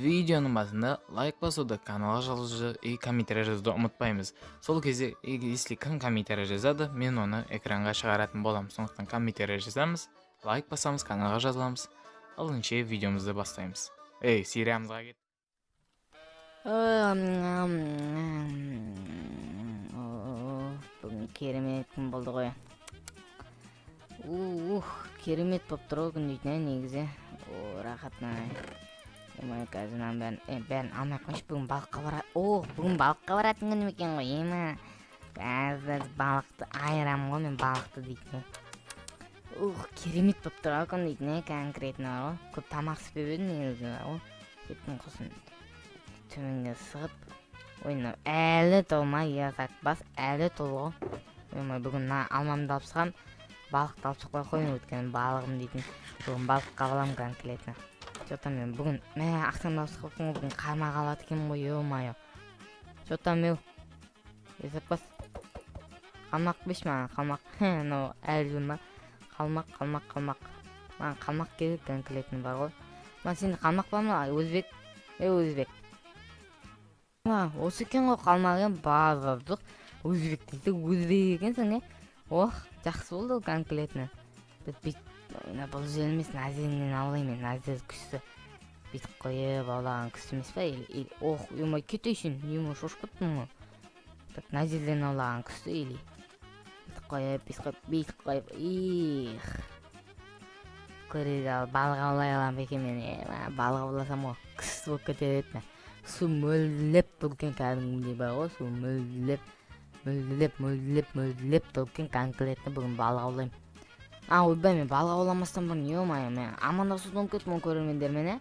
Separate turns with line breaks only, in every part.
Видеонун басында лайк басууду, каналга жазылууну и комментарий жазууду унутпайбыз. Сол кезде если ким комментарий жазады, мен оны экранга чыгаратын болом. Сондуктан комментарий жазабыз, лайк басабыз, каналга жазылабыз. Ал энче видеомузду баштайбыз. Сериямызга кет.
Бүгүн керемет күн болду го. Керемет болуп турбу күн дейт негизи. Рахатнай. Казынан бәрін алмай қойшы, бүгін балыққа барат. Бүгін балыққа баратын күнім екен ғой. Қазір балықты айырам ғой, мен балықты дейтін. Керемет болып тұра күн дейтін, конкретно ғой. Көп тамақ іспеп едім негізі ғой. Кеттім құсын төменге сығып. Ойына әлі толмай, бас әлі толғы. Бүгін алмамды алып сығам, балықты алып сұқпай қойын өткен балығым дейтін. Бүгін балыққа балам конкретно. Что-то мен бүгін ақсамда сұқып бүгін қармақ алады екен ғой, ё-моё. Что-то мен есеп бас. Қалмақ беш маған, қалмақ. Әлі ма? Қалмақ. Маған қалмақ керек конкретно бар ғой. Маған сенде қалмақ бар ма? Өзбек? Өзбек. Осы екен ғой қалмақ ең базардық. Өзбек дейді, өзбек екенсің, жақсы болды конкретно. Бұл желмес Назелінен алайын, мен Назел күшті бүйтіп қойып аулаған күшті емес па? Емай кетейшін, емай шошпыттың ғой. Назелден аулаған күшті елі. Бүйтіп қойып. Көреді ал, балық аулай алам бекен мен. Балық ауласам ғой, күшті болып кетер етті. Су мөлділеп тұрген кәдімгідей бар ғой, су мөлділеп тұрген конкретно бүгін балық аулайым. Ойбай, мен балық ауламастан бұрын, ё-моё, мен амандасуды ұмытып кеттім көрермендермен,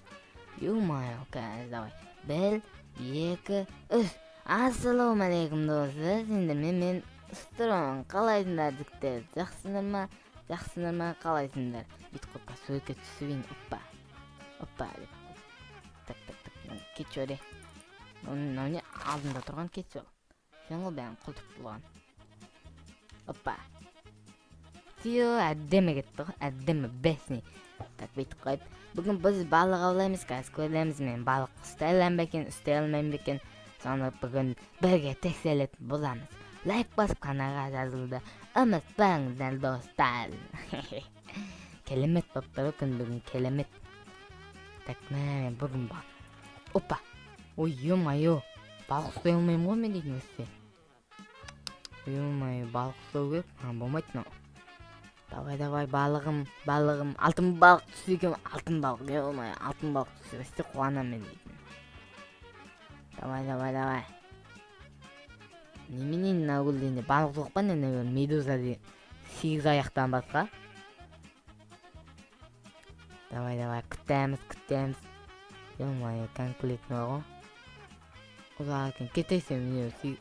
ё-моё, қазір давай. 1, 2, 3. Ассалаумағалейкум достар, сендермен мен Стронг. Қалайсыңдар жігіттер? Жақсыңдар ма? Қалайсыңдар? Бүйтіп қойып суретке түсіп оппа деп. Так, кетші өре. Оны алдында тұрған кетші ол. Сен ғой бәрін құлтып болған. Оппа. Әдемі кетті ғой, әдемі бәсіне. Так, бүйтіп қойып. Бүгін біз балық аулаймыз, қазір көреміз, мен балық ұстай алмайым бекен. Соны бүгін бірге тексеретін боламыз. Лайк басып каналға жазылды. Ұмытпаңыздар достар. Келемет болып тұр күн бүгін, келемет. Так, мен бүгін балық. Опа. Ой, ё-моё. Балық ұстай алмайым ғой мен дейтін өсте. Ё-моё, балық ұстау керек. Болмайды но. Давай, балығым. Алтын балық түсі екен, алтын балық. Ё-моё, алтын балық түсі өсте қуанам мен дейтін. Давай. Неменен нағыл дейінде балық жоқ па не медуза дейін 8 аяқтан басқа. Давай, күттеміз. Ё-моё, конкретно ғой. Ұзақ екен, кетейсен мен өсі.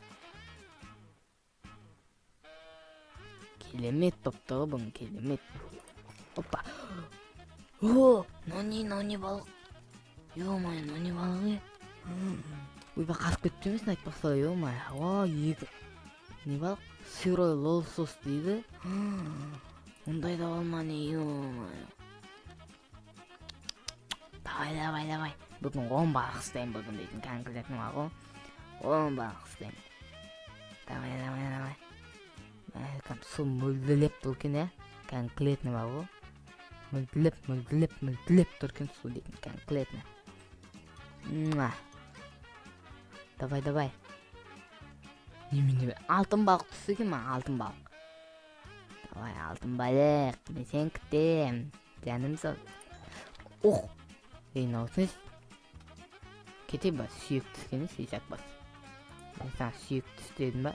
Келемет топты ғой бұң, келемет. Опа. Нони балық. Ё-моё, нони балығы. Ойба қасып кетіп емесін айтпақса, ё-моё. Не балық? Сырой лосос дейді. Ондай да болма не, ё-моё. Давай. Бүгін 10 балық ұстайым бүгін дейтін конкретно бар ғой. 10 балық ұстайым. Давай. Су мөлділеп тұркен, конкретно бар ғой. Мөлділеп тұркен су дейтін конкретно. Давай. Немене, алтын балық түсі екен ма, алтын балық. Давай, алтын балық, мен сен күттем. Жаным сол. Наусыз. Кете ба, сүйек түскені, сейсак бас. Мен сан сүйек түстедім ба?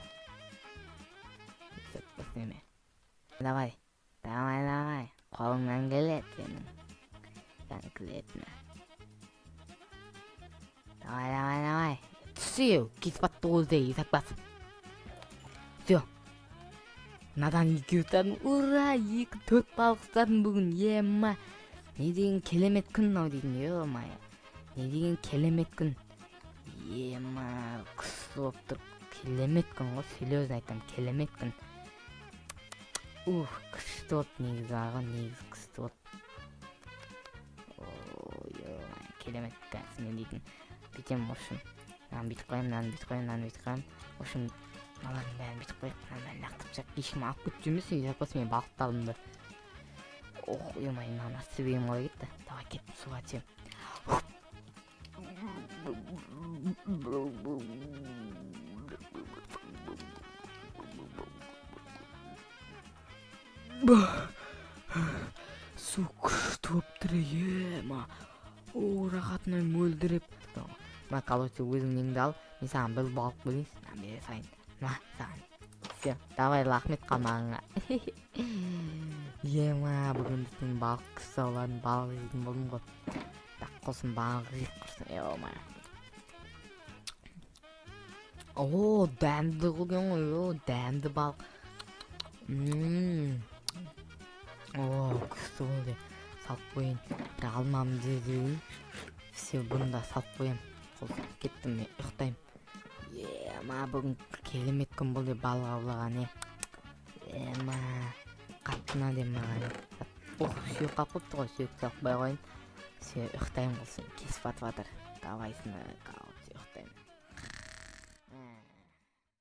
Сейсак бас неме. Давай. Қолыңнан келет, сенің. Конкретно. Давай. Түсеу, кетіп атты өзде, сейсак бас. Все. Надан 2 ұстадым. Ура, 2-4 балық ұстадым бүгін, ема. Не деген келемет күн нау дейін, ё-моё. Не деген келемет күн. Ема, күшті болып тұр. Келемет күн ғой, серьезно айтам, келемет күн. Күшті болды негізі ағы, негізі күшті болды. Ой, керемет күн. запасыны дейтін. Бүйтем, в общем, мынаны бүйтіп қоямын, мынаны бүйтіп қоямын, мынаны бүйтіп қоямын. В общем, мыналардың бәрін бүйтіп қойып, мынаны лақтырып ешкім алып кетіп жүрмесін, запас мен балықты алдым да. Ох, ой-май, мынаны сібегім қалай кетті. Давай кеттім, суға түсем. Су күшті болып тұр, ема. О, рахатынан мөлдіреп. Ма, колодцы өзің неңді ал, мен саған бір балық бөлейін, саған бере сайын. Ма, саған. Все, давай, рахмет қалмағыңа. Ема, бүгін біздің балық күшті оларын балық жейтін болдым ғой. Так, қосын балық жейіп құрсын, ема. О, дәмді қылген ғой, о, дәмді балық. О, күшті болды. Салып қойын. Бір алмам дедім. Все, бұны да салып қойым. Кеттім, мен ұйықтайым. Ема, бүгін керемет күн болды балық аулаған, Ема, қаттына дем маған. Ох, сүйек қалып қойыпты ғой, сүйек салып қойын. Все, ұйықтайым қылсын, кесіп атып жатыр. Давай, сына,